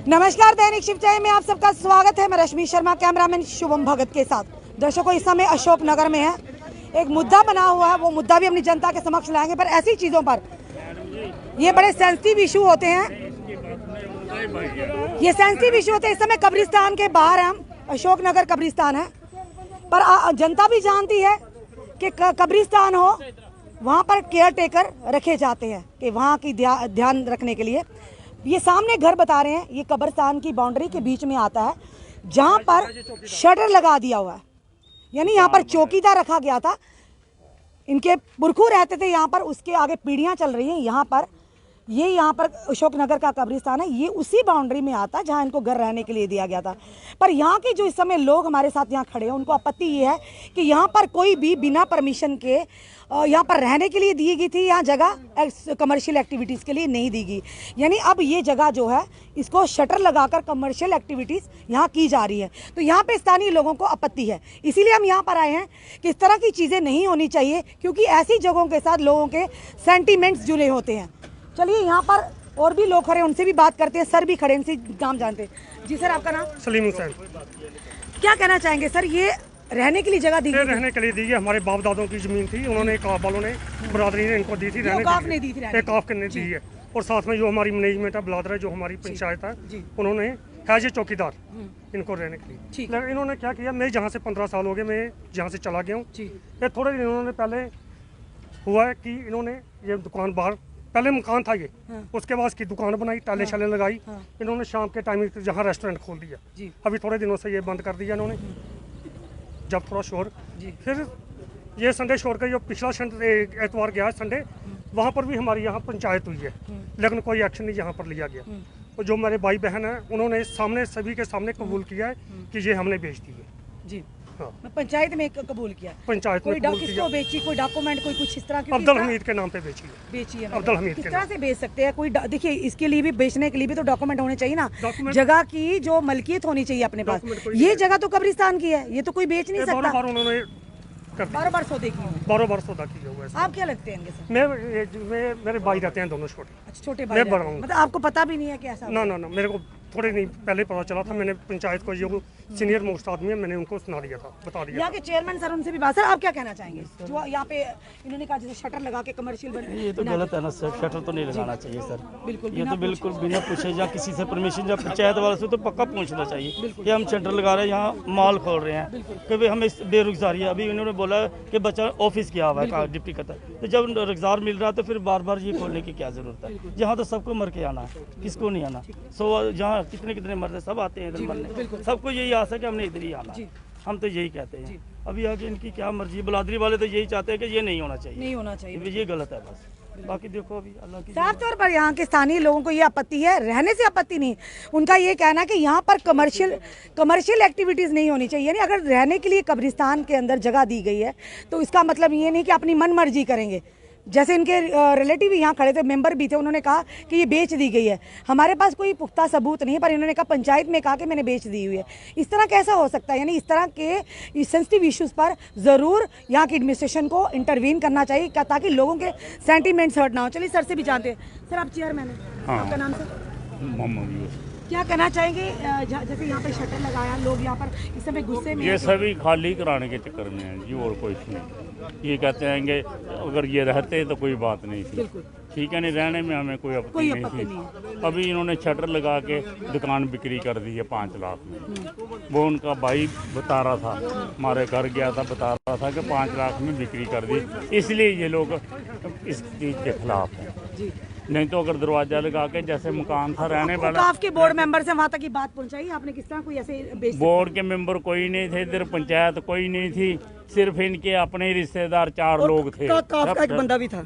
नमस्कार, दैनिक शिवचर्चा में आप सबका स्वागत है। मैं रश्मि शर्मा, कैमरामैन शुभम भगत के साथ। दर्शकों, इस समय अशोक नगर में है, एक मुद्दा बना हुआ है, वो मुद्दा भी अपनी जनता के समक्ष लाएंगे। पर ऐसी चीज़ों पर ये बड़े सेंसिटिव इशू होते हैं, ये सेंसिटिव इशू होते हैं। इस समय कब्रिस्तान के बाहर हम, अशोक नगर कब्रिस्तान है, पर जनता भी जानती है कि कब्रिस्तान हो वहाँ पर केयर टेकर रखे जाते हैं कि वहाँ की ध्यान रखने के लिए। ये सामने घर बता रहे हैं, ये कब्रिस्तान की बाउंड्री के बीच में आता है, जहाँ पर शटर लगा दिया हुआ है, यानी यहाँ पर चौकीदार रखा गया था। इनके पुरखू रहते थे यहाँ पर, उसके आगे पीढ़ियाँ चल रही हैं यहाँ पर। ये यहाँ पर अशोक नगर का कब्रिस्तान है, ये उसी बाउंड्री में आता है जहाँ इनको घर रहने के लिए दिया गया था। पर यहाँ के जो इस समय लोग हमारे साथ यहाँ खड़े हैं, उनको आपत्ति ये है कि यहाँ पर कोई भी बिना परमिशन के यहाँ पर रहने के लिए दी गई थी, यहाँ जगह कमर्शियल एक्टिविटीज़ के लिए नहीं दी गई। यानी अब ये जगह जो है, इसको शटर लगाकर कमर्शियल एक्टिविटीज़ यहाँ की जा रही है। तो यहाँ पे स्थानीय लोगों को आपत्ति है, इसीलिए हम यहाँ पर आए हैं कि इस तरह की चीज़ें नहीं होनी चाहिए, क्योंकि ऐसी जगहों के साथ लोगों के सेंटीमेंट्स जुड़े होते हैं। चलिए, यहाँ पर और भी लोग खड़े हैं, उनसे भी बात करते हैं। सर भी खड़े हैं, इनसे काम जानते हैं। जी सर, आपका नाम? सलीम हुसैन। क्या कहना चाहेंगे सर, ये रहने के लिए जगह दी गई? रहने के लिए दी है, हमारे बाप दादों की जमीन थी, उन्होंने काफ वालों ने, बरादरी ने इनको दी थी, रहने काफ ने दी थी, काफ ने दी है। और साथ में जो हमारी मैनेजमेंट है, बलादर है, जो हमारी पंचायत है, उन्होंने है ये चौकीदार इनको रहने के लिए। इन्होंने क्या किया, मैं जहाँ से 15 साल हो गए, मैं जहाँ से चला गया हूँ, ये थोड़े दिन इन्होंने पहले हुआ है कि इन्होंने ये दुकान बाहर, पहले मकान था ये, उसके बाद इसकी दुकान बनाई, टाले शाले लगाई। इन्होंने शाम के टाइम जहाँ रेस्टोरेंट खोल दिया। अभी थोड़े दिनों से ये बंद कर दिया इन्होंने, जब थोड़ा शोर। फिर ये संडे शोर का, जो पिछला एतवार गया संडे, वहाँ पर भी हमारी यहाँ पंचायत हुई है, लेकिन कोई एक्शन नहीं यहाँ पर लिया गया। और जो मेरे भाई बहन हैं, उन्होंने सामने, सभी के सामने कबूल किया है कि ये हमने बेच दी है। जी हाँ। पंचायत में कबूल किया, पंचायत में किसको बेची, कोई डॉक्यूमेंट, कोई कुछ इस तरह की? अब्दुल हमीद के नाम पे बेची है। अब्दुल हमीद किस तरह से बेच सकते हैं? कोई देखिए, इसके लिए भी, बेचने के लिए भी तो डॉक्यूमेंट होने चाहिए ना, जगह की जो मलकियत होनी चाहिए अपने पास। ये जगह तो कब्रिस्तान की है, ये तो कोई बेच नहीं सकता। उन्होंने बार सौदे की, बार सौदा किया हुआ है। आप क्या लगते हैं इनके? मैं मेरे भाई रहते हैं दोनों छोटे। अच्छा, छोटे भाई। मतलब आपको पता भी नहीं है कि ऐसा? ना, मेरे को थोड़े नहीं पहले पता चला था। मैंने पंचायत को, जो सीनियर मोस्ट आदमी है, मैंने उनको सुना दिया था, बता दिया। यहाँ के चेयरमैन सर, उनसे भी बात। सर, आप क्या कहना चाहेंगे? जो यहाँ पे इन्होंने कहा जैसे शटर लगा के कमर्शियल बन, ये तो गलत है ना सर, शटर तो नहीं लगाना चाहिए सर। बिल्कुल, ये तो बिल्कुल बिना पूछे या किसी से परमिशन या पंचायत वाले से तो पक्का पूछना चाहिए। ये हम शटर लगा रहे हैं, यहाँ मॉल खोल रहे हैं, क्योंकि हमें बेरोजगारी है। अभी इन्होंने बोला कि बच्चा ऑफिस किया हुआ है, डिप्टी करता है, तो जब रोजगार मिल रहा है तो फिर बार बार ये खोलने की क्या जरूरत है? यहाँ तो सबको मर के आना है, किसको नहीं आना। सो जहाँ कितने मरते, सब आते हैं इधर मरने, सबको यही आस है कि हमने इधर ही आना। हम तो यही कहते हैं। अभी आगे इनकी क्या मर्जी, बलादरी वाले तो यही चाहते हैं कि ये नहीं होना चाहिए, ये गलत है बस। बाकी देखो, अभी अल्लाह की साफ तौर पर यहाँ के स्थानीय लोगों को ये आपत्ति है, रहने से आपत्ति नहीं। उनका ये कहना है कि यहाँ पर कमर्शियल एक्टिविटीज़ नहीं होनी चाहिए। यानी अगर रहने के लिए कब्रिस्तान के अंदर जगह दी गई है, तो इसका मतलब ये नहीं कि अपनी मन मर्जी करेंगे। जैसे इनके रिलेटिव भी यहाँ खड़े थे, मेंबर भी थे, उन्होंने कहा कि ये बेच दी गई है। हमारे पास कोई पुख्ता सबूत नहीं है, पर इन्होंने कहा पंचायत में कहा कि मैंने बेच दी हुई है। इस तरह कैसा हो सकता है? यानी इस तरह के सेंसिटिव इश्यूज़ पर ज़रूर यहाँ की एडमिनिस्ट्रेशन को इंटरवीन करना चाहिए, ताकि लोगों के सेंटीमेंट्स हर्ट ना हो। चलिए, सर से भी जानते हैं। सर, आप चेयरमैन हैं, आपका नाम सर? मोहम्मद। क्या कहना चाहेंगे? जैसे यहाँ पर शटर लगाया, लोग यहाँ पर इस समय गुस्से में, ये सभी खाली कराने के चक्कर में है जी, और कोई नहीं। ये कहते हैं कि अगर ये रहते तो कोई बात नहीं थी, ठीक है, नहीं रहने में हमें कोई आपत्ति नहीं थी। अभी इन्होंने शटर लगा के दुकान बिक्री कर दी है 5 लाख में। वो उनका भाई बता रहा था, हमारे घर गया था, बता रहा था कि 5 लाख में बिक्री कर दी, इसलिए ये लोग इस चीज़ के खिलाफ हैं। नहीं तो अगर दरवाजा लगा के, जैसे मकान था रहने वाला। आपके बोर्ड मेंबर से वहाँ तक की बात पहुँचाई आपने? किस तरह कोई ऐसे बोर्ड के मेंबर कोई नहीं थे, इधर पंचायत कोई नहीं थी, सिर्फ इनके अपने रिश्तेदार 4 लोग थे। एक बंदा भी था,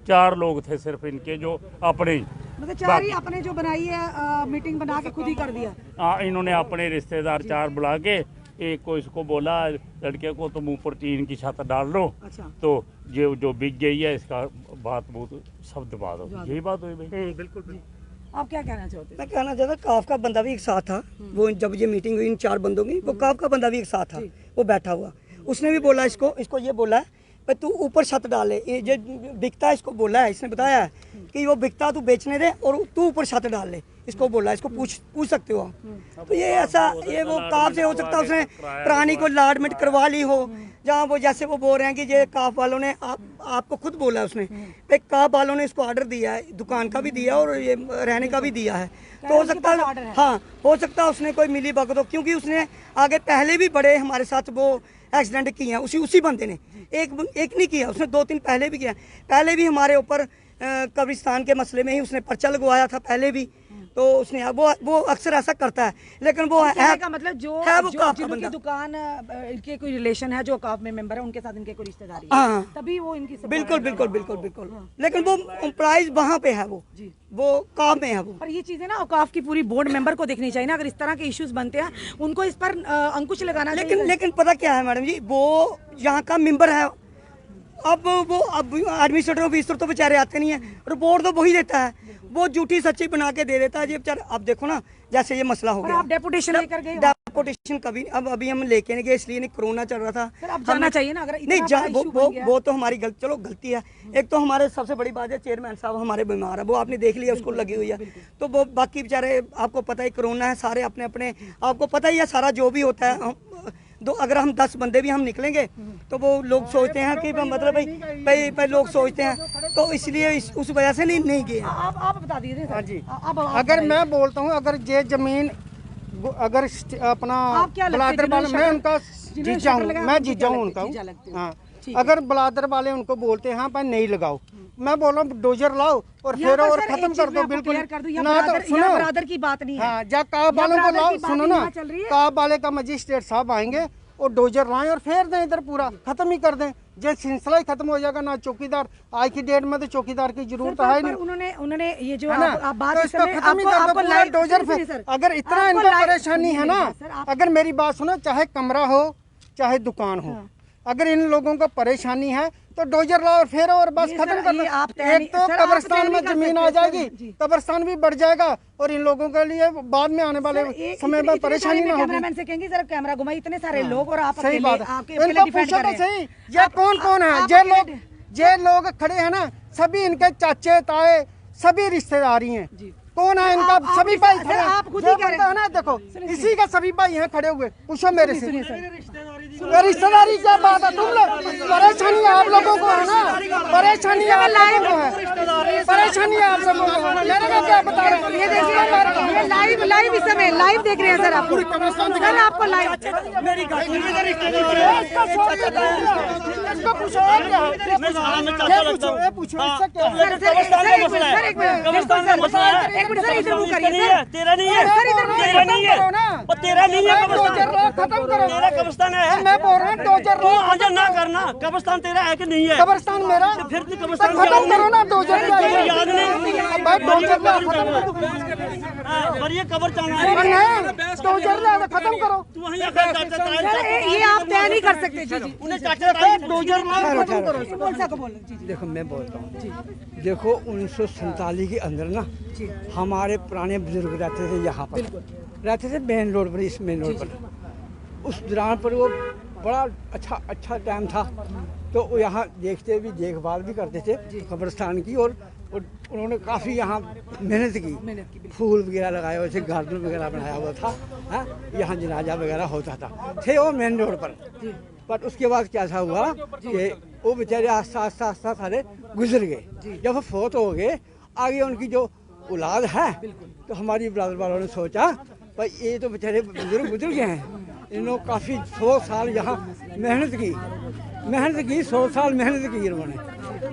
4 लोग थे सिर्फ इनके, जो अपने, मतलब 4 ही अपने जो बनाई है, मीटिंग बना के खुद ही कर दिया। हाँ, इन्होंने अपने रिश्तेदार 4 बुला के, एक को इसको बोला लड़के को, तुम ऊपर टीन की छत डाल लो। अच्छा। तो ये जो बिक गई है, इसका बात बहुत सब दबा दो, यही बात हुई भाई। बिल्कुल। आप क्या कहना चाहते हैं? मैं कहना चाहता, काफ का बंदा भी एक साथ था। वो जब ये मीटिंग हुई इन 4 बंदों की, वो काफ का बंदा भी एक साथ था, वो बैठा हुआ। उसने भी बोला इसको ये बोला है तू ऊपर छत डाले, ये बिकता है, इसको बोला है, इसने बताया है कि वो बिकता तू बेचने दे और तू ऊपर छत डाल ले। इसको बोला, इसको पूछ सकते हो आप। तो ये ऐसा ये वो काफ से हो सकता है उसने प्राणी को लाडमेंट करवा ली हो, जहाँ वो जैसे वो बोल रहे हैं कि ये काफ वालों ने आपको खुद बोला उसने, एक काफ वालों ने इसको ऑर्डर दिया है, दुकान का भी दिया और ये रहने का भी दिया है। तो हो सकता है हाँ, हो सकता है उसने कोई मिली भगत हो, क्योंकि उसने आगे पहले भी बड़े हमारे साथ वो एक्सीडेंट किए हैं उसी बंदे ने, एक नहीं किया उसने, 2-3 पहले भी किया। पहले भी हमारे ऊपर कब्रिस्तान के मसले में ही उसने पर्चा लगवाया था पहले भी। तो उसने वो अक्सर ऐसा करता है, लेकिन वो है का मतलब जो है वो काफ का जिनकी बंदा। दुकान इनके कोई रिलेशन है, जो काफ में मेंबर है, उनके साथ इनके कोई रिश्तेदारी है, हाँ तभी वो इनकी support बिल्कुल है। बिल्कुल बिल्कुल बिल्कुल, लेकिन वो प्राइस वहाँ पे है, वो काफ में है वो। पर ये चीजें ना औकाफ की पूरी बोर्ड मेंबर को देखनी चाहिए ना, अगर इस तरह के इश्यूज बनते हैं उनको इस पर अंकुश लगाना चाहिए। लेकिन पता क्या है मैडम जी, वो यहाँ का मेंबर है, अब एडमिनिस्ट्रेटर ऑफिसर तो बेचारे आते नहीं है, रिपोर्ट तो वही देता है, वो झूठी सच्ची बना के दे देता है। ये बेचारे अब देखो ना, जैसे ये मसला हो पर गया, आप डेपुटेशन लेकर गए, डेपुटेशन कभी अभी हम लेके नहीं गए, इसलिए नहीं, कोरोना चल रहा था। सर अब जाना चाहिए ना, अगर इतना नहीं बड़ा issue बन गया। वो तो हमारी गलती है। एक तो हमारे सबसे बड़ी बात है, चेयरमैन साहब हमारे बीमार है, वो आपने देख लिया, उसको लगी हुई है। तो वो बाकी बेचारे, आपको पता है कोरोना है, सारे अपने अपने, आपको पता ही है सारा जो भी होता है। अगर हम 10 बंदे भी हम निकलेंगे तो वो लोग सोचते हैं कि मतलब भाई लोग सोचते हैं, तो इसलिए उस वजह से नहीं गए। आप बता दीजिए सर। हाँ जी, अब अगर मैं बोलता हूँ, अगर ये जमीन अगर अपना आप क्या लगते हैं, बलादर वाले, मैं उनका जिन्होंने जीजा हूँ, शटर लगाया, मैं आपको जीजा क्या हूँ लगता है? उनका। जीजा लगते हो। हाँ, ठीक अगर बलादर वाले उनको बोलते हैं हाँ भाई नहीं लगाओ, मैं बोल रहा हूँ डोजर लाओ और यहाँ फिर पर और सर एक खत्म चीज कर मैं दो आपको बिल्कुल clear कर दूं, ना। तो यहाँ सुनो, बरादर की बात नहीं है। हाँ, जा काब वालों को बरादर लाओ, की बात सुनो ही ना, यहाँ चल रही है। काब वाले का मजिस्ट्रेट साहब आएंगे और डोजर लाएं और फेर दें इधर, पूरा खत्म ही कर दें, जो सिलसिला ही खत्म हो जाएगा। ना चौकीदार, आज की डेट में तो चौकीदार की जरूरत है नहीं, उन्होंने ये जो है ना? आप बात तो इस इसको समय खत्म ही कर दो, आपको पूरा लाइव डोजर सुनिए पे। सर, अगर इतना आपको इनको लाइव- परेशानी है ना, सर, आप- अगर मेरी बात सुनो, चाहे कमरा हो चाहे दुकान हो, अगर इन लोगों को परेशानी है तो डोजर लाओ और फेरो और बस ये खत्म सर, कर ये दो। आप तय एक नहीं- तो सर, आप कब्रिस्तान तय में नहीं कर जमीन सकते, आ सर, जाएगी, जी। कब्रिस्तान भी बढ़ जाएगा और इन लोगों के लिए बाद में आने वाले समय में परेशानी ना होगी। कैमरामैन से कहेंगे सर कैमरा घुमाई, इतने सारे लोग और आप सही अकेले बात है, आपके अकेले इनको डिफेंड पूछो कर तो रहे हैं। सही, ये कौन है, जे लोग खड़े हैं ना, सभी इनके चाचे ताए सभी रिश्तेदारी हैं। कौन है इनका? आप सभी रिश्ते- भाई सर, खड़े हैं। आप खुद जो ही कह रहे बंदा है ना, देखो इसी का सभी भाई हैं खड़े हुए, पूछो मेरे से। सुनिए सर, ये रिश्तेदारी क्या बात है? तुम लोग परेशानी आप लोगों को है ना, परेशानी आप लोगों को है, परेशानी आप लोगों को है। मेरे को क्या बता रहे हैं? ये देखिए, ये लाइव इस समय लाइव देख रहे हैं सर, आपको सर आपको लाइव इसको पूछो और क्या है? ये पूछो, ये पूछो, इससे क्या है? सर एक मिनट एक मिनट सर, इधर मुंह करिए सर, तेरा नहीं है, सर इधर मुंह तेरा नहीं है, करो ना। और तेरा नहीं है डोजर कब्रिस्तान, लो, खत्म करो। तेरा कब्रिस्तान है। मैं बोल रहा हूँ डोजर तू लो, आजा ना करना, कब्रिस्तान तेरा है कि नहीं है? कब्रिस्तान मेरा, फिर तू तो कब्रिस्तान खत्म करो ना डोजर लो। याद नहीं भाई डोजर लो, खत्म करो। और ये कब्र चाहना और है, नहीं, डोजर लो, खत्म करो। तू वहीं आकर चाचा ताए सर ये आप तय नहीं कर सकते। जी जी उन्हें चाचा ताए डोजर मार खत्म करो। कौन सा को बोल जी जी देखो मैं बोलता हूँ, देखो 1947 के अंदर ना हमारे पुराने बुजुर्ग रहते थे यहाँ पर, रहते थे मेन रोड पर, इस मेन रोड पर। उस दौरान पर वो बड़ा अच्छा टाइम था, तो वो यहाँ देखते भी, देखभाल भी करते थे कब्रिस्तान की, और उन्होंने काफ़ी यहाँ मेहनत की, फूल वगैरह लगाए हुए थे, गार्डन वगैरह बनाया हुआ था, हाँ, यहाँ जनाजा वगैरह होता था, थे वो मेन रोड पर उसके बाद क्या था हुआ कि वो बेचारे आस्ता सारे गुजर गए। जब वो फोत हो गए, आगे उनकी जो औलाद है, तो हमारी बरादर वालों ने सोचा भाई ये तो बेचारे बुजुर्ग गुजर गए हैं, इन्होंने काफ़ी 100 साल यहाँ मेहनत की, 100 साल मेहनत की इन्होंने,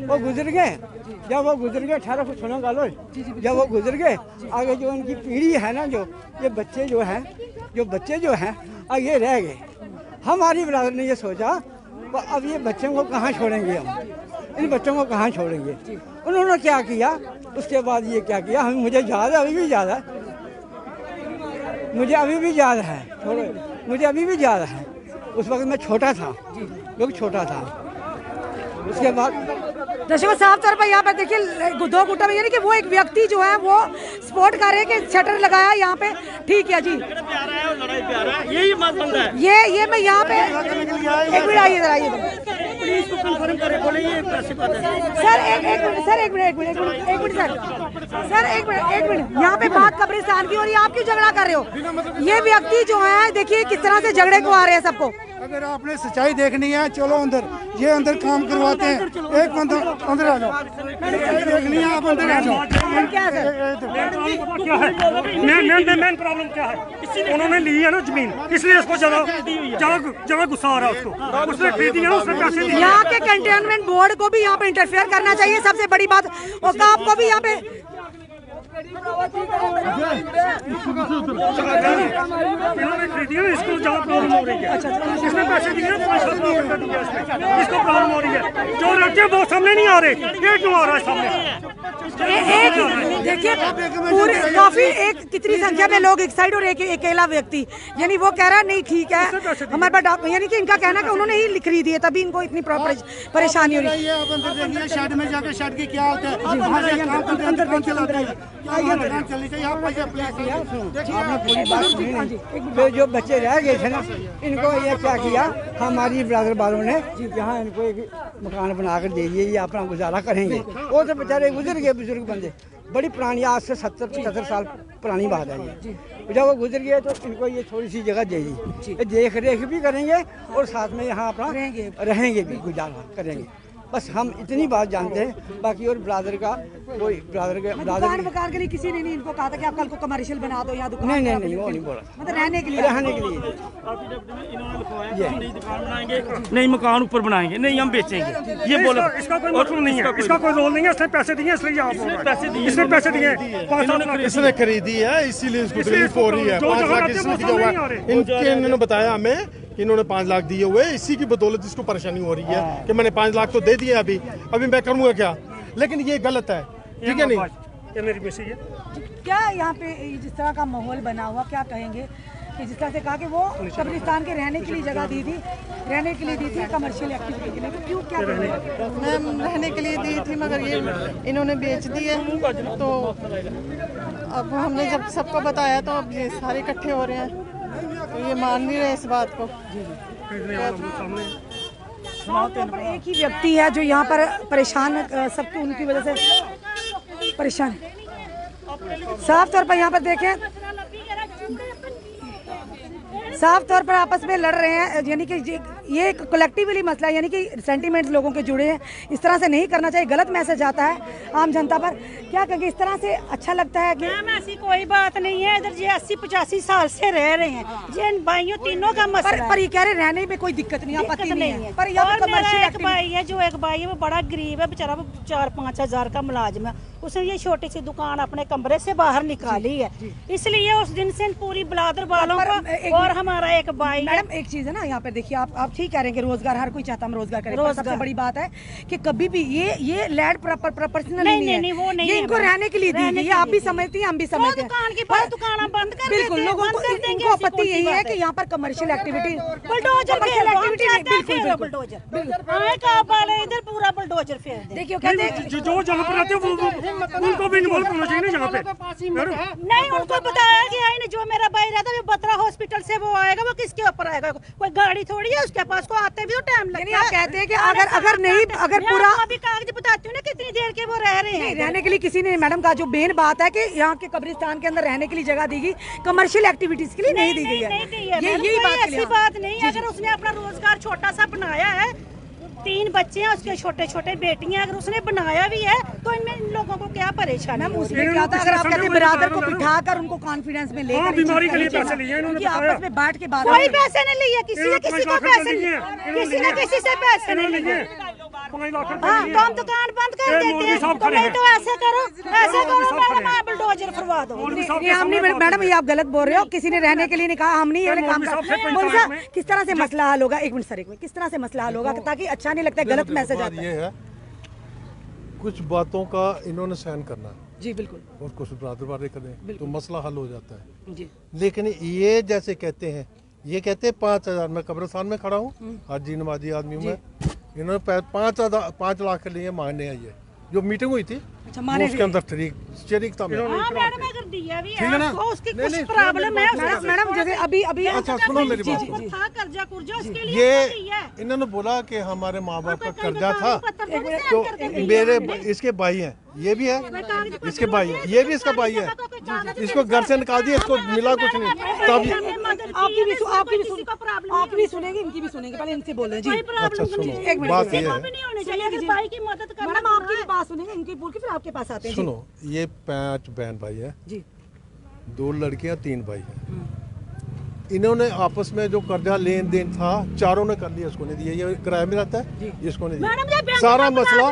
वो गुजर गए। जब वो गुजर गए, 18 को सुनो गालो, जब वो गुजर गए, आगे जो उनकी पीढ़ी है ना, ये बच्चे जो हैं आगे रह गए। हमारी बरादर ने ये सोचा अब ये बच्चों को कहाँ छोड़ेंगे, हम इन बच्चों को कहाँ छोड़ेंगे। उन्होंने क्या किया, उसके बाद ये क्या किया, मुझे याद है, अभी भी याद है, मुझे अभी भी याद है, उस वक्त मैं छोटा था, उसके बाद दर्शकों साफ तौर पर यहाँ पर देखिए दो गुटा में, यानी कि वो एक व्यक्ति जो है वो सपोर्ट कर रहे हैं कि शटर लगाया यहाँ पे, ठीक है जी, प्यारा है और लड़ाई प्यारा है, यही मत बंदा है। ये मैं यहाँ पे एक मिनट आइए इधर आइए, पुलिस को कंफर्म करे, बोले ये कैसी बात है। सर एक मिनट सर एक मिनट यहाँ पे बात कब्रिस्तान की हो रही है, आप क्यों झगड़ा कर रहे हो? ये व्यक्ति जो है देखिए किस तरह से झगड़े को आ रहे हैं सबको। अगर आपने सच्चाई देखनी है चलो अंदर, ये अंदर काम करवाते हैं। एक बंदा अंदर आ जाओ, देखनी है आप अंदर आ जाओ। क्या है क्या है मेन प्रॉब्लम क्या है? उन्होंने ली है ना जमीन, इसलिए इसको ज्यादा गुस्सा आ रहा है उसको। उसने खरीदी है, उसने पैसे दिए। यहाँ के कंटेनमेंट बोर्ड को भी यहाँ पे इंटरफेयर करना चाहिए, सबसे बड़ी बात। और आपको भी यहाँ पे खरीदी है, इसको ज्यादा प्रॉब्लम हो रही है। इसने पैसे दिए, 5-7 लाख रुपए दिए इसने, इसको प्रॉब्लम हो रही है। जो रहते हैं वो सामने नहीं आ रहे, ये क्यों आ रहा है सामने? एक देखिए पूरे काफी एक कितनी संख्या में लोग एक साइड और एक अकेला व्यक्ति, यानी वो कह रहा है नहीं ठीक है हमारे पास, यानी कि इनका कहना है कि उन्होंने ही खरीदी है तभी इनको इतनी परेशानी हो रही है। आप अंदर देखिए शेड में जाकर शेड की क्या होता है, अंदर कौन चलाता है, चलनी चाहिए। आपने पूरी बात सुनी नहीं। फिर जो बच्चे रह गए थे ना, इनको ये क्या किया हमारी ब्रदर वालों ने, यहाँ इनको एक मकान बनाकर दे दिए, ये अपना गुजारा करेंगे। वो तो बेचारे गुजर गए बुजुर्ग बंदे, बड़ी पुरानी, आज से 70-75 साल पुरानी बात है ये। जब वो गुजर गए तो इनको ये थोड़ी सी जगह दे दी, देख रेख भी करेंगे और साथ में यहाँ अपना रहेंगे भी, गुजारा करेंगे। बस हम इतनी बात जानते हैं, बाकी और ब्रादर का कोई दुकान वकार के लिए किसी ने नहीं इनको कहा था कि आप कल को कमर्शियल बना दो या दुकान? नहीं वो नहीं बोला, मतलब रहने के लिए इन्होंने लिखवाया नई दुकान बनाएंगे, नई मकान ऊपर बनाएंगे, नहीं हम बेचेंगे, ये बोला। इसका कोई मतलब नहीं है, इसका कोई रोल नहीं है। इसने पैसे दिए इसलिए आप पैसे दिए, इसने पैसे दिए, 5-7 लाख इसने खरीदी है, इसीलिए इसको तकलीफ हो रही है। 5 लाख इसने दिया हुआ है, इन्होंने बताया हमें कि इन्होंने 5 लाख दिए हुए, इसी की बदौलत इसको परेशानी हो रही है कि मैंने 5 लाख तो दे दिए, अभी मैं करूँगा क्या? लेकिन ये गलत है, ठीक है नहीं? ये मेरी मैसेज है। क्या यहाँ पे जिस तरह का माहौल बना हुआ, क्या कहेंगे कि जिस तरह से कहा कि वो कब्रिस्तान के रहने के लिए जगह दी थी, रहने के लिए दी थी, कमर्शियल एक्टिविटी के लिए, तो क्यों क्या मैम रहने के लिए दी थी मगर ये इन्होंने बेच दी है। तो अब हमने जब सबको बताया तो अब ये सारे इकट्ठे हो रहे हैं, तो ये मान नहीं रहे इस बात को। एक ही व्यक्ति है जो यहाँ पर परेशान, सबको उनकी वजह से परेशान है। साफ तौर पर यहाँ पर देखें, साफ तौर पर आपस में लड़ रहे हैं, यानी कि ये एक कलेक्टिवली मसला है, यानी कि सेंटीमेंट्स लोगों के जुड़े हैं। इस तरह से नहीं करना चाहिए, गलत मैसेज आता है आम जनता पर। क्या कहेंगे, इस तरह से अच्छा लगता है कि मैम ऐसी कोई बात नहीं है, इधर ये 80-85 साल से रह रहे हैं, जिन भाइयों तीनों का मसला पर ये कह रहे रहने में कोई दिक्कत नहीं, आपत्ति नहीं है। पर और मेरा एक भाई है, जो एक भाई है वो बड़ा गरीब है बेचारा, वो 4-5 हज़ार का मुलाजिम है, उसने ये छोटी सी दुकान अपने कमरे से बाहर निकाली है, इसलिए उस दिन से पूरी बिलादर वालों को। और हमारा एक भाई, मैडम एक चीज है ना, यहाँ पर देखिए आप ठीक कह रहे हैं कि रोजगार हर कोई चाहता है हम रोजगार करें, सबसे बड़ी बात है कि कभी भी ये लैंड पर्सनल नहीं है, वो नहीं, ये इनको रहने के लिए दी गई है। आप भी समझती हैं, हम भी समझते हैं। दुकान बंद कर बिल्कुल, लोगों को इनको आपत्ति यही है कि यहाँ पर कमर्शियल एक्टिविटी, बुलडोजर इधर पूरा बुलडोजर फेर दे। देखिए कहते हैं जो जहाँ पर रहते हैं उनको भी इन्वॉल्व होना चाहिए ना यहाँ पे। नहीं, उनको बताया गया है, जो मेरा भाई रहता है बत्रा हॉस्पिटल से वो आएगा, वो किसके ऊपर आएगा? कोई गाड़ी थोड़ी है उसके पास, को आते भी तो टाइम लगता है। आप कहते हैं कि अगर पूरा अभी कागज बताती हूँ ना कितनी देर के वो रह रहे हैं। रहने के लिए किसी ने, मैडम का जो मेन बात है कि यहाँ के कब्रिस्तान के अंदर रहने के लिए जगह दी गई, कमर्शियल एक्टिविटीज के लिए नहीं दी गई है। यही ऐसी बात नहीं है। अगर उसने अपना रोजगार छोटा सा बनाया है, 3 बच्चे हैं उसके, छोटे छोटे बेटियां, अगर उसने बनाया भी है तो इनमें इन लोगों को क्या परेशानी है? उसमें क्या था, अगर आप कहते बिरादर को बिठाकर उनको कॉन्फिडेंस में लेकर बीमारी के लिए पैसे लिए इन्होंने, आपस में बैठ के बात, कोई पैसे नहीं लिए, किसी ने किसी को पैसे नहीं, किसी ने किसी से पैसे नहीं लिए। हाँ, तो हम दुकान बंद कर देते हैं, तो नहीं तो ऐसे करो मैं बुलडोजर फरवा दो। मैडम ये आप गलत बोल रहे हो, किसी ने रहने के लिए नहीं कहा, हम नहीं ये काम कर। किस तरह से मसला हल होगा? एक मिनट सर, किस तरह से मसला हल होगा ताकि अच्छा नहीं लगता है, गलत मैसेज आता है? कुछ बातों का इन्होंने सहन करना है जी, बिल्कुल, और कुछ ब्रादर वाले करें तो मसला हल हो जाता है जी। लेकिन ये जैसे कहते हैं, ये कहते हैं 5,000, मैं कब्रिस्तान में खड़ा हूँ, हाजी नमाजी आदमी हूँ मैं, इन्होंने 5 लाख के लिए मांगने आई है, जो मीटिंग हुई थी वो उसके अंदर शरीक था मैं। हाँ मैडम अगर दिया भी ठीक है ना? उसकी कुछ प्रॉब्लम है मैडम जैसे अभी अच्छा सुनो मेरी बात, था कर्जा कुर्जा उसके लिए ये इन्होंने बोला कि हमारे माँ बाप का कर्जा था, तो मेरे इसके भाई हैं, ये भी है इसके भाई है, ये भी इसका भाई है, इसको घर से निकाल दिया, इसको मिला कुछ नहीं। तब आपकी भी सुनेंगे, इनकी भी सुनेंगे, पहले इनसे बोल रहे हैं जी। अच्छा सुनो, बात ये है, भाई की मदद करना। मैडम आपकी भी बात सुनेंगे, इनकी बोल के फिर आपके पास आते हैं। सुनो, ये 5 बहन भाई है जी, 2 लड़कियां 3 भाई हैं। इन्होंने आपस में जो कर्जा लेन देन था चारों ने कर लिया, इसको नहीं दिया, ये किराए में रहता है, इसको नहीं दिया। सारा मसला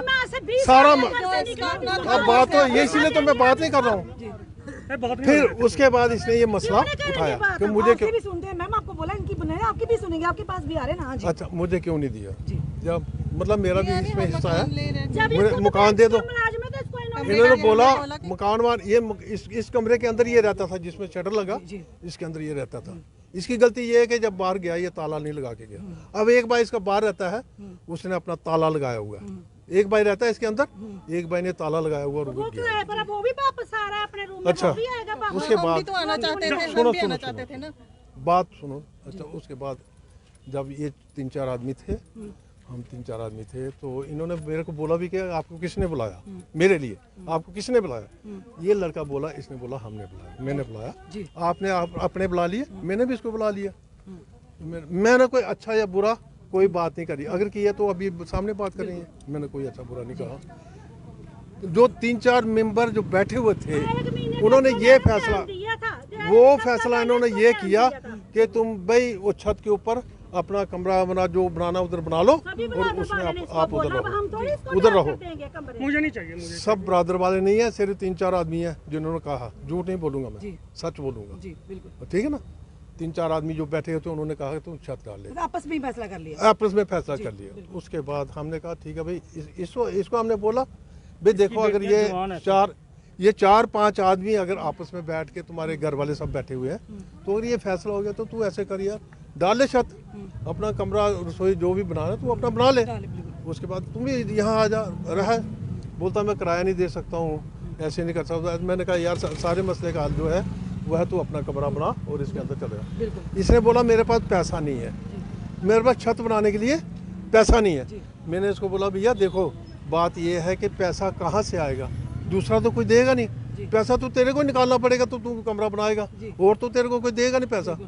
अब बात तो ये, इसीलिए तो मैं बात नहीं कर रहा हूँ। फिर उसके बाद इसने ये मसला उठाया कि मुझे क्यों भी सुनते हैं। मैम आपको बोला इनकी बनाए, आपकी भी सुनेंगे, आपके पास भी आ रहे हैं ना जी। अच्छा, मुझे क्यों नहीं दिया? जब मतलब मेरा भी इसमें हिस्सा है, मुझे मकान दे दो। इन्होंने बोला मकान ये इस कमरे के अंदर ये रहता था जिसमें शटर लगा, इसके अंदर ये रहता था। इसकी गलती ये है कि जब बाहर गया ये ताला नहीं लगा के गया। अब एक भाई इसका बाहर रहता है, उसने अपना ताला लगाया हुआ है, एक भाई रहता है इसके अंदर, एक भाई ने ताला लगाया हुआ रुक गया। वो भी वापस आ रहा है अपने रूम में। अच्छा, उसके बाद सुनो बात सुनो। अच्छा, उसके बाद जब ये 3-4 आदमी थे, हम 3-4 आदमी थे, तो इन्होंने मेरे को बोला भी कि आपको किसने बुलाया, मेरे लिए आपको किसने बुलाया? ये लड़का बोला, इसने बोला हमने बुलाया, मैंने बुलाया। आपने अपने बुला लिए, मैंने भी इसको बुला लिया। मैंने कोई अच्छा या बुरा कोई बात नहीं करी, अगर की है तो अभी सामने बात करेंगे। मैंने कोई अच्छा बुरा नहीं कहा। जो 3-4 मेंबर जो बैठे हुए थे, उन्होंने ये फैसला, वो फैसला इन्होंने ये किया कि तुम भाई वो छत के ऊपर अपना कमरा बना, जो बनाना उधर बना लो, और उसमें आप उधर रहो। मुझे नहीं चाहिए, मुझे सब ब्रादर वाले नहीं है, सिर्फ 3-4 आदमी है जिन्होंने कहा। झूठ नहीं बोलूंगा मैं, सच बोलूंगा, ठीक है ना? 3-4 आदमी जो बैठे थे उन्होंने कहा कि तुम छत डाल ले, आपस में फैसला कर लिया, आपस में फैसला कर लिया। उसके बाद हमने कहा ठीक है भाई, इसको हमने बोला भाई देखो, अगर ये 4-5 आदमी अगर आपस में बैठ के, तुम्हारे घर वाले सब बैठे हुए हैं, तो अगर ये फैसला हो गया तो तू ऐसे कर यार, डाल ले छत, अपना कमरा रसोई जो भी बनाना तू अपना बना ले। उसके बाद तुम भी यहाँ आ जा रहा। बोलता मैं किराया नहीं दे सकता हूँ, ऐसे नहीं कर सकता। मैंने कहा यार सारे मसले का हल जो है वो है, तू अपना कमरा बना और इसके अंदर चले जा। इसने बोला मेरे पास पैसा नहीं है, मेरे पास छत बनाने के लिए पैसा नहीं है। मैंने इसको बोला भैया देखो, बात ये है कि पैसा कहाँ से आएगा, दूसरा तो कोई देगा नहीं, पैसा तो तेरे को निकालना पड़ेगा, तो तू कमरा बनाएगा, और तो तेरे को कोई देगा नहीं पैसा।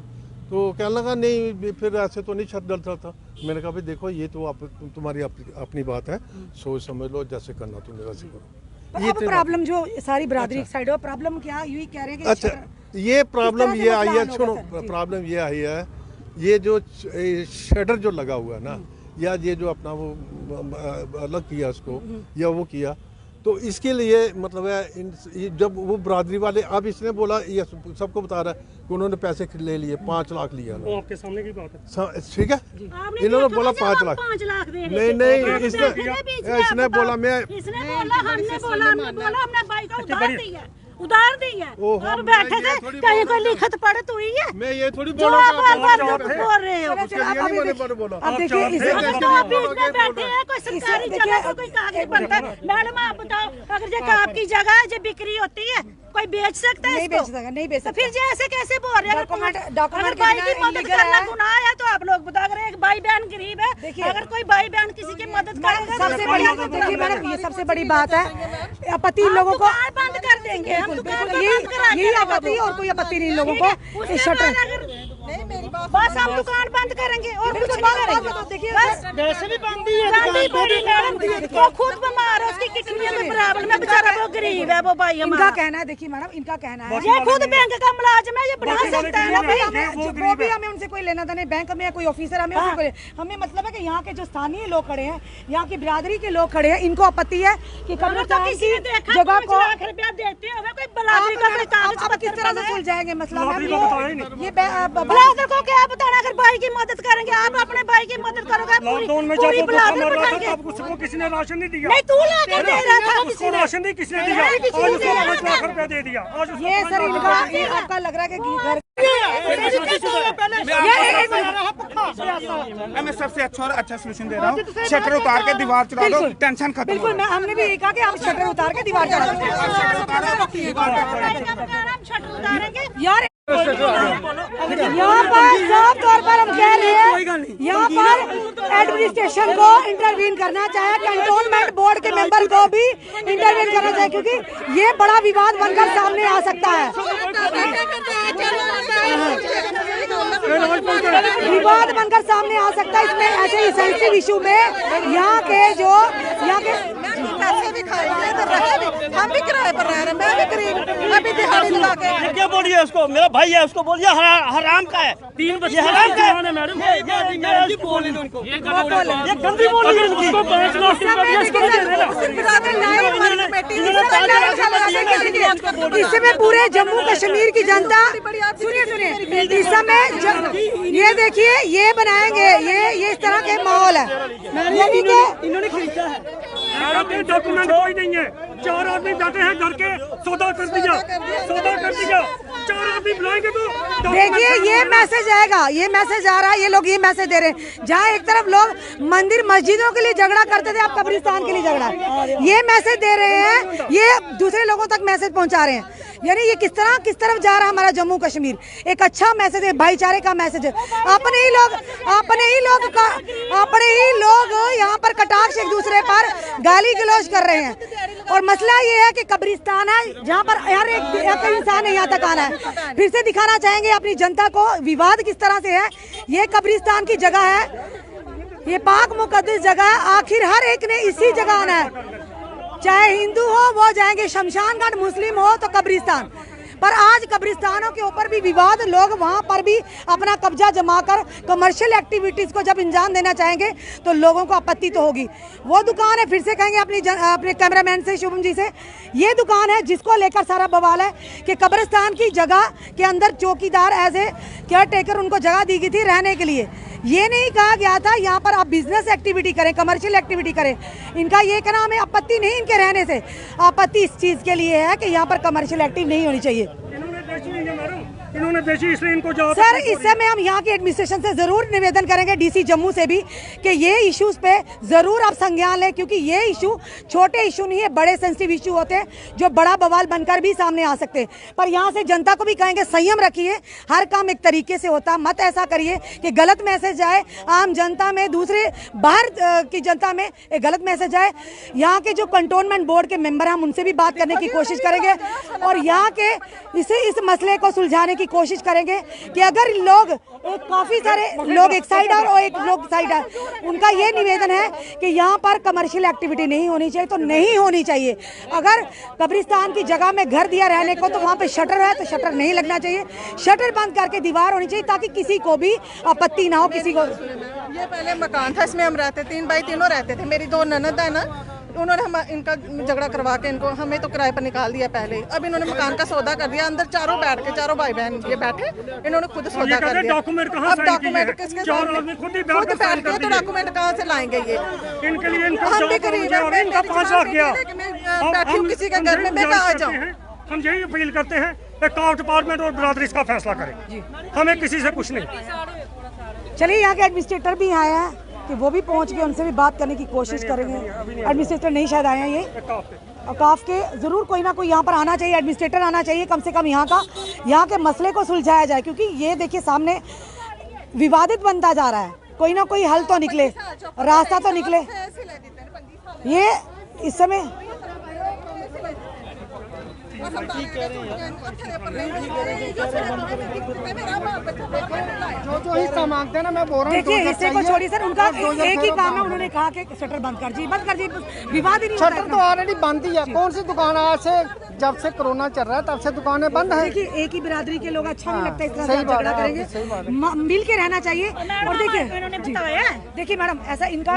तो कहने लगा नहीं फिर ऐसे तो नहीं छत डलता था। मैंने कहा भाई देखो, ये तो तुम्हारी अपनी बात है, सोच समझ लो, जैसे करना तुम वैसे करो। ये प्रॉब्लम जो सारी बरादरी की साइड है, प्रॉब्लम क्या यू ही कह रहे हैं कि अच्छा, ये प्रॉब्लम ये आई है, सुनो, प्रॉब्लम ये आई है, ये जो शटर जो लगा हुआ है ना, या ये जो अपना वो अलग किया उसको, या वो किया, तो इसके लिए मतलब है जब वो बरादरी वाले, अब इसने बोला, ये सबको बता रहा है कि उन्होंने पैसे ले लिए, 5 लाख लिया। वो आपके सामने की बात है, ठीक है। इन्होंने बोला 5 लाख, नहीं इसने बोला, हमने भाई का उधार दी है, और बैठे थे कहीं कोई लिखत पढ़े तो ही है। मैं ये थोड़ी बोल रहे हो। अब देखिए बैठे हैं, कोई सरकारी जगह कोई कागज बनता है। मैडम आप बताओ, अगर जो आपकी जगह जो बिक्री होती है, कोई बेच सकता है? नहीं बेच सकता, नहीं बेच सकता। फिर जैसे कैसे बोल रहे हैं? डॉक्यूमेंट भाई की मदद करना गुनाह है, तो आप लोग बता रहे हैं एक भाई बहन गरीब है, अगर कोई भाई बहन किसी की मदद करेगा, सबसे बड़ी, देखिए मैडम ये सबसे बड़ी बात है, आपत्ति लोगों को बंद कर देंगे, यही आपत्ति है, और कोई आपत्ति नहीं लोगों को। बस हम दुकान बंद करेंगे और कुछ नहीं करेंगे। वैसे भी बंद ही है, वो खुद बीमार है, उसकी किडनी में प्रॉब्लम है, बेचारा वो गरीब है, वो भाई हमारा। इनका कहना है, देखिए मैडम इनका कहना है, ये खुद बैंक का मुलाजिम है, ये बढ़ा सकता है। वो भी हमें उनसे कोई लेना था नहीं, बैंक में कोई ऑफिसर हमें मतलब है कि यहाँ के जो स्थानीय लोग खड़े हैं, यहाँ की बिरादरी के लोग खड़े हैं, इनको आपत्ति है कि कब्रिस्तान की जगह को रुपया देते हैं, कोई बलादरी का कोई कागज किस तरह से सुलझ जाएंगे मसला? ये ब्लादर को क्या बताना, अगर भाई की मदद करेंगे, आप अपने भाई की मदद करोगे, लॉकडाउन में जब उसको किसी ने राशन नहीं दिया, नहीं तू लाके दे रहा था, उसको राशन नहीं किसी ने दिया, आज उसको 5 लाख रुपया दे दिया। ये सर इनका आपका लग रहा है कि घर मैं सबसे अच्छा सोल्यूशन दे रहा हूँ, शटर उतार के दीवार चढ़ा दो, टेंशन खत्म। बिल्कुल, मैं हमने भी यही कहा कि हम शटर उतार के दीवार चढ़ा देंगे यार। यहाँ पर साफ तौर पर हम कह रहे हैं, यहाँ पर एडमिनिस्ट्रेशन को इंटरवीन करना चाहिए, कंटोनमेंट बोर्ड के मेंबर को भी इंटरवीन करना चाहिए, क्योंकि ये बड़ा विवाद बनकर सामने आ सकता है। विवाद बनकर सामने आ सकता है इसमें, ऐसे ही सेंसिटिव इशू में यहाँ के पैसे भी खाए, हम भी किराए पर रह रहे हैं, मैं भी गरीब, अभी दिहाड़ी लगा के। क्या बोलिए उसको, मेरा भाई है, उसको बोलिए हराम का है, 3 बजे हराम का है मैडम। ये गंदी बोली इनकी, उसको 5 लाख इस समय पूरे जम्मू कश्मीर की जनता, सुनिए इस समय ये देखिए, ये बनाएंगे, ये इस तरह के माहौल है, इन्होंने खरीदा है। डॉक्यूमेंट कोई नहीं है, 4 आदमी बैठे हैं घर के, सौदा कर दिया, 4 आदमी बुलाएंगे तो देखिए ये मैसेज आएगा, ये मैसेज आ रहा है, ये लोग ये मैसेज दे रहे हैं। जहाँ एक तरफ लोग मंदिर मस्जिदों के लिए झगड़ा करते थे, अब कब्रिस्तान के लिए झगड़ा, ये मैसेज दे रहे हैं, ये दूसरे लोगों तक मैसेज पहुंचा रहे हैं। यानी ये किस तरफ जा रहा है हमारा जम्मू कश्मीर। एक अच्छा मैसेज है, भाईचारे का मैसेज है। अपने ही लोग यहाँ पर कटाक्ष एक दूसरे पर गाली गलौज कर रहे हैं। और मसला ये है कि कब्रिस्तान है जहाँ पर हर एक इंसान ने यहाँ तक आना है। फिर से दिखाना चाहेंगे अपनी जनता को विवाद किस तरह से है। ये कब्रिस्तान की जगह है, ये पाक मुकद्दस जगह है, आखिर हर एक ने इसी जगह आना है। चाहे हिंदू हो वो जाएंगे शमशान घाट, मुस्लिम हो तो कब्रिस्तान। पर आज कब्रिस्तानों के ऊपर भी विवाद, लोग वहां पर भी अपना कब्जा जमाकर कमर्शियल एक्टिविटीज को जब अंजाम देना चाहेंगे तो लोगों को आपत्ति तो होगी। वो दुकान है, फिर से कहेंगे अपने कैमरामैन से, शुभम जी से, ये दुकान है जिसको लेकर सारा बवाल है कि कब्रिस्तान की जगह के अंदर चौकीदार एज ए केयर टेकर उनको जगह दी गई थी रहने के लिए। ये नहीं कहा गया था यहाँ पर आप बिजनेस एक्टिविटी करें, कमर्शियल एक्टिविटी करें। इनका ये कहना हमें आपत्ति नहीं इनके रहने से, आपत्ति इस चीज़ के लिए है कि यहाँ पर कमर्शियल एक्टिविटी नहीं होनी चाहिए। इन्होंने बेची इसलिए इनको सर इस समय हम यहाँ की एडमिनिस्ट्रेशन से जरूर निवेदन करेंगे, डीसी जम्मू से भी, कि ये इश्यूज पे जरूर आप संज्ञान लें, क्योंकि ये इशू छोटे इशू नहीं है, बड़े सेंसिटिव इशू होते हैं जो बड़ा बवाल बनकर भी सामने आ सकते हैं। पर यहाँ से जनता को भी कहेंगे संयम रखिए, हर काम एक तरीके से होता, मत ऐसा करिए कि गलत मैसेज आए आम जनता में, दूसरे बाहर की जनता में एक गलत मैसेज आए। यहाँ के जो कंटोनमेंट बोर्ड के मेंबर हैं हम उनसे भी बात करने की कोशिश करेंगे और यहाँ के इस मसले को सुलझाने की कोशिश करेंगे कि अगर लोग काफी सारे लोग एक साइड और एक लोग साइड है, उनका ये निवेदन है कि यहाँ पर कमर्शियल एक्टिविटी नहीं होनी चाहिए तो नहीं होनी चाहिए। अगर कब्रिस्तान की जगह में घर दिया रहने को तो वहाँ पे शटर है तो शटर नहीं लगना चाहिए, शटर बंद करके दीवार होनी चाहिए ताकि किसी को भी आपत्ति ना हो। किसी को ये पहले मकान था, इसमें हम रहते 3 भाई तीनों रहते थे, मेरी 2 ननद है ना, उन्होंने इनका झगड़ा करवा के इनको हमें तो किराए पर निकाल दिया पहले। अब इन्होंने मकान का सौदा कर दिया, अंदर चारों बैठ के, चारों भाई बहन ये बैठे, इन्होंने खुद सौदा कर दिया। डॉक्यूमेंट अब डॉक्यूमेंट किसके सामने खुद बैठ के, तो डॉक्यूमेंट कहाँ से लाएंगे ये? इनके लिए हम भी गरीब हैं, इनका 5 लाख गया, बैठी हूँ किसी के घर में, मैं कहाँ जाऊँ? हम यही अपील करते हैं कि काफ डिपार्टमेंट और बिरादरी इसका फैसला करे, हमें किसी से कुछ नहीं। चलिए यहाँ के एडमिनिस्ट्रेटर भी आए हैं कि वो भी पहुंच के उनसे भी बात करने की कोशिश करेंगे। एडमिनिस्ट्रेटर नहीं शायद आए हैं, ये काफ के जरूर कोई ना कोई यहाँ पर आना चाहिए, एडमिनिस्ट्रेटर आना चाहिए कम से कम, यहाँ के मसले को सुलझाया जाए, क्योंकि ये देखिए सामने विवादित बनता जा रहा है। कोई ना कोई हल तो निकले, रास्ता तो निकले। ये इस समय जो हिस्सा मांगते हैं ना, मैं बोल रहा हूँ देखिए हिस्से को छोड़िए सर, उनका एक ही काम है, उन्होंने कहा कि शटर बंद कर दीजिए, विवाद ही नहीं। शटर तो ऑलरेडी बंद ही है, कौन सी दुकान आज से, जब से कोरोना चल रहा है तब से दुकानें बंद है। देखिए एक ही बिरादरी के लोग, अच्छा नहीं लगता इस तरह से झगड़ा करेंगे, मिल के रहना चाहिए। और देखिए मैडम ऐसा इनका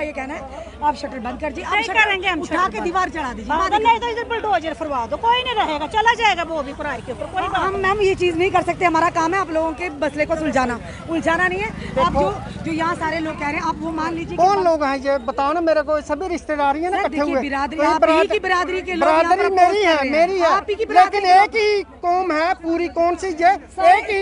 ये कहना है आप शटर बंद कर दीजिए, आप शटर उठा के दीवार चढ़ा दीजिए, बुलडोजर फरवा दो, कोई नहीं रहेगा, चला जाएगा वो भी किराए के ऊपर। कोई हम मैम ये चीज नहीं कर सकते, हमारा काम है आप लोगों के मसले को सुलझाना, उलझाना नहीं है। आप जो यहाँ सारे लोग कह रहे हैं आप वो मान लीजिए। कौन लोग हैं ये बताओ ना मेरे को, सभी रिश्तेदारी है ना इकट्ठे हुए, बिरादरी बिरादरी के लोग बिरादरी मेरी है आप ही की लेकिन एक ही कौम है पूरी, कौन सी ये एक ही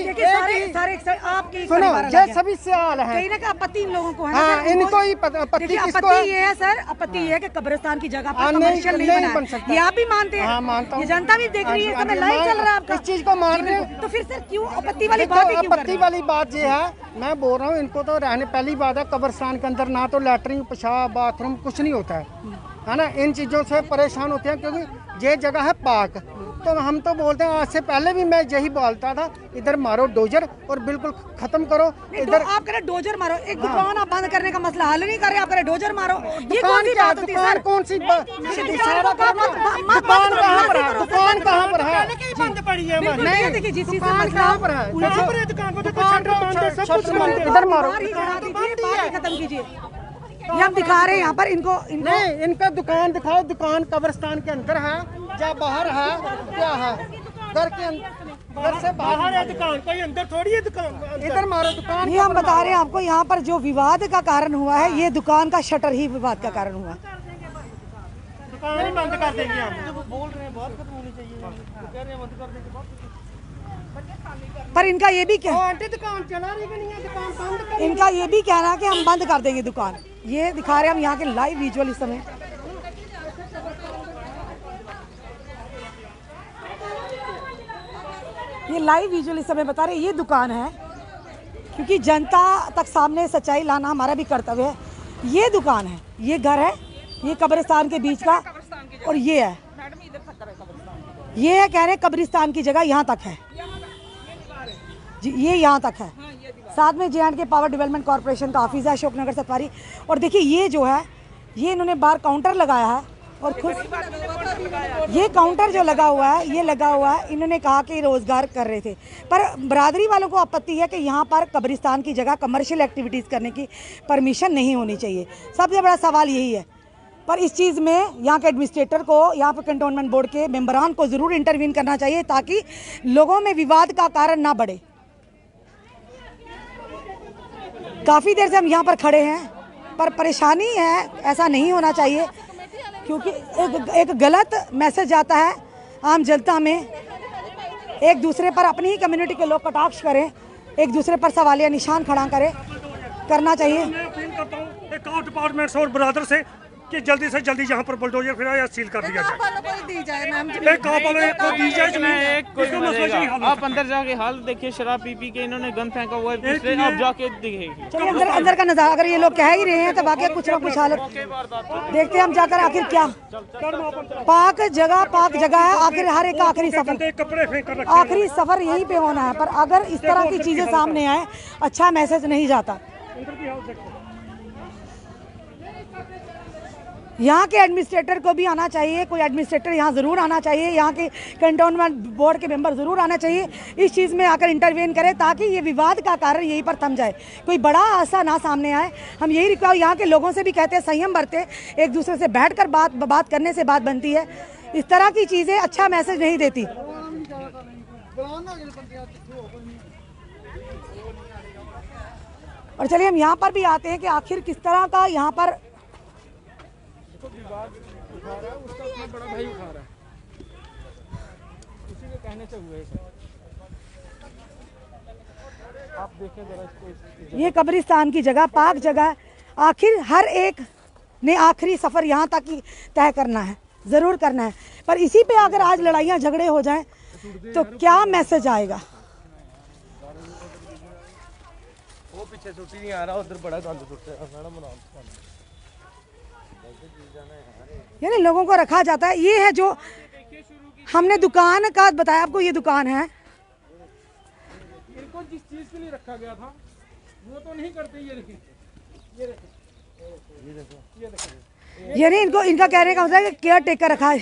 आपकी सुनो ये सभी सवाल है। कहीं ना कहीं आपत्ति इन लोगों को है। हाँ, इनको ही आपत्ति किसको है? ये है सर, आपत्ति ये है कि कब्रिस्तान की जगह पर कमर्शियल नहीं बन सकता। ये आप भी मानते हैं? हाँ, मानता हूँ। ये जनता भी देख रही है, समय लाइव चल रहा है आपका, इस चीज को मान रहे हैं। तो फिर सर क्यों आपत्ति वाली बात ही क्यों कर रहे हैं? आपत्ति वाली बात ये है, मैं बोल रहा हूँ इनको तो रहने, पहली बात है कब्रिस्तान के अंदर ना तो लैट्रिन, पेशाब, बाथरूम कुछ नहीं होता है ना। इन चीज़ों से परेशान होते हैं क्योंकि ये जगह है पाक। तो हम तो बोलते हैं आज से पहले भी मैं यही बोलता था, इधर मारो डोजर और बिल्कुल खत्म करो। इधर आप कह रहे डोजर मारो, एक दुकान आप बंद करने का मसला हल नहीं कर रहे, आप कह रहे डोजर मारो। ये कौन सी बात होती है? कौन सी दुकान कहाँ पर है? दुकान कहाँ पर है? बंद पड़ी है। नहीं देखिए जिस चीज दुकान कहाँ पर है? इधर मारो, खत्म कीजिए। ये हम दिखा रहे हैं यहाँ पर इनको नहीं, इनका दुकान दिखाओ। दुकान कब्रिस्तान के अंदर है या बाहर है? क्या है? घर के घर से बाहर है दुकान, कोई अंदर थोड़ी है दुकान। इधर मारो दुकान। ये हम बता रहे हैं आपको, यहाँ पर जो विवाद का कारण हुआ है, ये दुकान का शटर ही विवाद का कारण हुआ। दुकान ही बंद कर देंगे हम। बोल रहे हैं बात खत्म होनी चाहिए, कह रहे हैं बंद कर देंगे। पर इनका ये भी क्या, आंटी दुकान चला रही नहीं है, दुकान बंद कर। इनका ये भी कहना है कि हम बंद कर देंगे दुकान। ये दिखा रहे हैं हम यहाँ के लाइव विजुअल इस समय। ये लाइव विजुअल इस समय बता रहे हैं, ये दुकान है क्योंकि जनता तक सामने सच्चाई लाना हमारा भी कर्तव्य है। ये दुकान है, ये घर है, ये कब्रिस्तान के बीच का, और ये है, ये है कह रहे कब्रिस्तान की जगह यहाँ तक है जी, ये यहाँ तक है। साथ में J&K पावर डेवलपमेंट कॉर्पोरेशन का ऑफिस है अशोकनगर सतवारी। और देखिए ये जो है, ये इन्होंने बाहर काउंटर लगाया है और खुद ये काउंटर जो लगा हुआ है, ये लगा हुआ है, इन्होंने कहा कि रोजगार कर रहे थे। पर बिरादरी वालों को आपत्ति है कि यहाँ पर कब्रिस्तान की जगह कमर्शियल एक्टिविटीज़ करने की परमिशन नहीं होनी चाहिए। सबसे बड़ा सवाल यही है। पर इस चीज़ में यहाँ के एडमिनिस्ट्रेटर को, यहाँ पर कंटोनमेंट बोर्ड के मेंबरान को ज़रूर इंटरवीन करना चाहिए ताकि लोगों में विवाद का कारण ना बढ़े। काफ़ी देर से हम यहाँ पर खड़े हैं, पर परेशानी है, ऐसा नहीं होना चाहिए क्योंकि एक गलत मैसेज जाता है आम जनता में। एक दूसरे पर, अपनी ही कम्युनिटी के लोग कटाक्ष करें, एक दूसरे पर सवालिया निशान खड़ा करें, करना चाहिए। मैं अपील करता हूँ अकाउंट डिपार्टमेंट और ब्रदर से कि जल्दी से जल्दी यहाँ पर बुलडोजर फिरा या सील कर दिया जाए। आप अंदर जाके हाल देखिए, शराब पी के इन्होंने गन फेंका हुआ है, आप जाके दिखेगी। चलिए अंदर का नजारा, अगर ये लोग कह ही रहे हैं तो वाकई कुछ ना कुछ हालत देखते हैं हम जाकर। आखिर क्या पाक जगह है, आखिर हर एक का आखिरी सफर यहीं पे होना है। पर अगर इस तरह की चीजें सामने आए, अच्छा मैसेज नहीं जाता। यहाँ के एडमिनिस्ट्रेटर को भी आना चाहिए, कोई एडमिनिस्ट्रेटर यहाँ ज़रूर आना चाहिए, यहाँ के कंटोनमेंट बोर्ड के मेंबर ज़रूर आना चाहिए, इस चीज़ में आकर इंटरवेन करें ताकि ये विवाद का कारण यहीं पर थम जाए, कोई बड़ा हादसा ना सामने आए। हम यही रिक्वेस्ट यहाँ के लोगों से भी कहते हैं, संयम बरते, एक दूसरे से बैठकर बात करने से बात बनती है। इस तरह की चीज़ें अच्छा मैसेज नहीं देती। और चलिए हम यहाँ पर भी आते हैं कि आखिर किस तरह का यहाँ पर उसका अपना बड़ा भाई उठा रहा है, उसी के कहने से हुए। आप देखें जरा इसको, ये कब्रिस्तान की जगह, पाक जगह, आखिर हर एक ने आखिरी सफ़र यहाँ तक ही तय करना है, ज़रूर करना है। पर इसी पे अगर आज लड़ाइयाँ झगड़े हो जाएं तो क्या मैसेज आएगा? वो पीछे छुट्टी नहीं आ रहा, उधर बड़ा गंद छुट्टे यानी लोगों को रखा जाता है। ये है जो हमने दुकान का बताया आपको, ये दुकान है। इनको जिस चीज के लिए रखा गया था वो तो नहीं करते। ये देखिए, यानी इनको, इनका कहने का मतलब है कि केयर टेकर रखा है।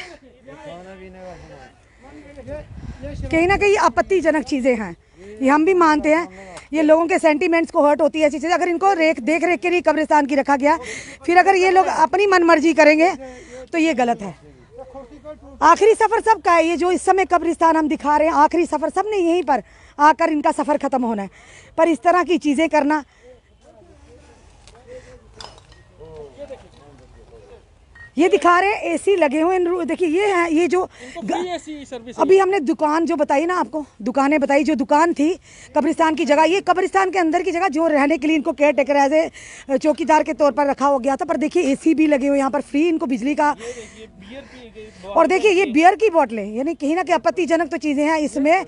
कहीं ना कहीं आपत्तिजनक चीज़ें हैं, ये हम भी मानते हैं। ये लोगों के सेंटीमेंट्स को हर्ट होती है ऐसी चीज़ें। अगर इनको देख रेख के लिए कब्रिस्तान की रखा गया, फिर अगर ये लोग अपनी मनमर्जी करेंगे तो ये गलत है। आखिरी सफ़र सबका है। ये जो इस समय कब्रिस्तान हम दिखा रहे हैं, आखिरी सफ़र सब ने यहीं पर आकर इनका सफ़र ख़त्म होना है। पर इस तरह की चीज़ें करना, ये दिखा रहे हैं एसी लगे हुए हैं। देखिए ये है, ये जो अभी हमने दुकान जो बताई ना आपको, दुकानें बताई, जो दुकान थी कब्रिस्तान की जगह, ये कब्रिस्तान के अंदर की जगह जो रहने के लिए इनको केयर टेकर एज ए चौकीदार के तौर पर रखा हो गया था। पर देखिए एसी भी लगे हुए यहाँ पर, फ्री इनको बिजली का। और देखिए ये बियर की बोतलें, यानी कहीं ना कहीं आपत्तिजनक तो चीज़ें हैं इसमें।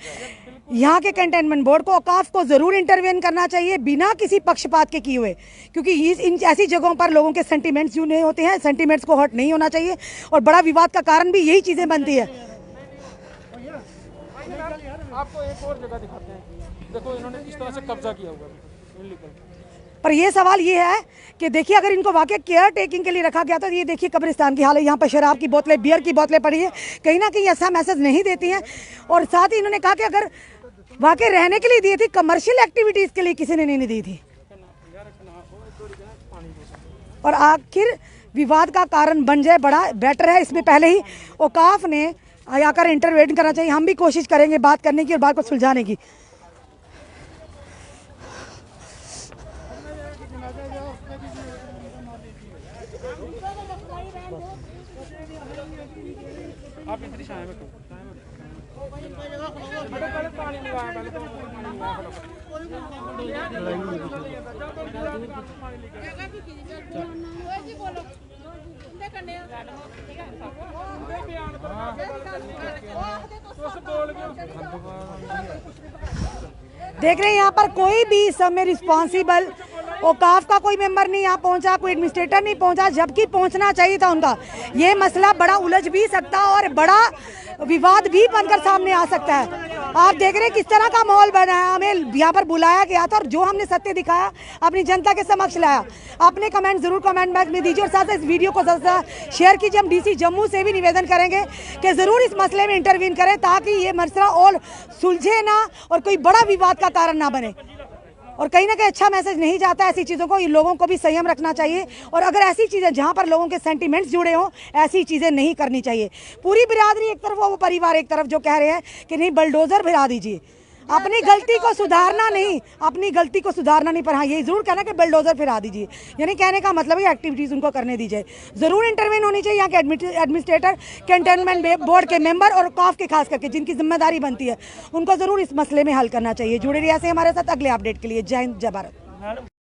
यहाँ के कंटेनमेंट बोर्ड को, औकाफ को ज़रूर इंटरवेन करना चाहिए बिना किसी पक्षपात के किए हुए, क्योंकि इन ऐसी जगहों पर लोगों के सेंटिमेंट्स जो नहीं होते हैं, सेंटिमेंट्स को हर्ट नहीं होना चाहिए और बड़ा विवाद का कारण भी यही चीज़ें बनती है। आपको एक और जगह दिखाते हैं, देखो इन्होंने किस तरह से कब्जा किया हुआ है। पर ये सवाल ये है कि देखिए अगर इनको वाकई केयर टेकिंग के लिए रखा गया तो ये देखिए कब्रिस्तान की हालत, यहाँ पर शराब की बोतलें, बियर की बोतलें पड़ी है, कहीं ना कहीं ऐसा मैसेज नहीं देती हैं। और साथ ही इन्होंने कहा कि अगर वाकई रहने के लिए दी थी, कमर्शियल एक्टिविटीज़ के लिए किसी ने नहीं दी थी। और आखिर विवाद का कारण बन जाए बड़ा बेटर है। इसमें पहले ही औकाफ ने आकर इंटरवेन करना चाहिए। हम भी कोशिश करेंगे बात करने की और बात को सुलझाने की। आप इधर ही बैठो, पहले पानी लगाया, पहले देख रहे हैं यहाँ पर कोई भी इस समय रिस्पॉन्सिबल औकाफ का कोई मेंबर नहीं यहाँ पहुँचा, कोई एडमिनिस्ट्रेटर नहीं पहुँचा, जबकि पहुँचना चाहिए था उनका। ये मसला बड़ा उलझ भी सकता और बड़ा विवाद भी बनकर सामने आ सकता है। आप देख रहे हैं किस तरह का माहौल बना है। हमें यहाँ पर बुलाया गया था और जो हमने सत्य दिखाया अपनी जनता के समक्ष लाया। अपने कमेंट जरूर कमेंट बॉक्स में दीजिए और साथ इस वीडियो को ज़्यादा शेयर कीजिए। हम डीसी जम्मू से भी निवेदन करेंगे कि ज़रूर इस मसले में इंटरवीन करें ताकि ये मसला और सुलझे ना और कोई बड़ा विवाद का कारण ना बने। और कहीं ना कहीं अच्छा मैसेज नहीं जाता है ऐसी चीज़ों को। लोगों को भी संयम रखना चाहिए और अगर ऐसी चीज़ें जहाँ पर लोगों के सेंटिमेंट्स जुड़े हों, ऐसी चीज़ें नहीं करनी चाहिए। पूरी बिरादरी एक तरफ, वो परिवार एक तरफ जो कह रहे हैं कि नहीं बलडोज़र भिरा दीजिए, अपनी गलती को सुधारना नहीं, अपनी गलती को सुधारना नहीं, पर हाँ ये ज़रूर कहना कि बलडोज़र फिरा दीजिए। यानी कहने का मतलब है एक्टिविटीज़ उनको करने दीजिए। ज़रूर इंटरवेन होनी चाहिए यहाँ के एडमिनिस्ट्रेटर, कंटेनमेंट बोर्ड के मेंबर और औकाफ के खास करके जिनकी जिम्मेदारी बनती है, उनको ज़रूर इस मसले में हल करना चाहिए। जुड़े रहिए ऐसे हमारे साथ अगले अपडेट के लिए। जय हिंद, जय भारत।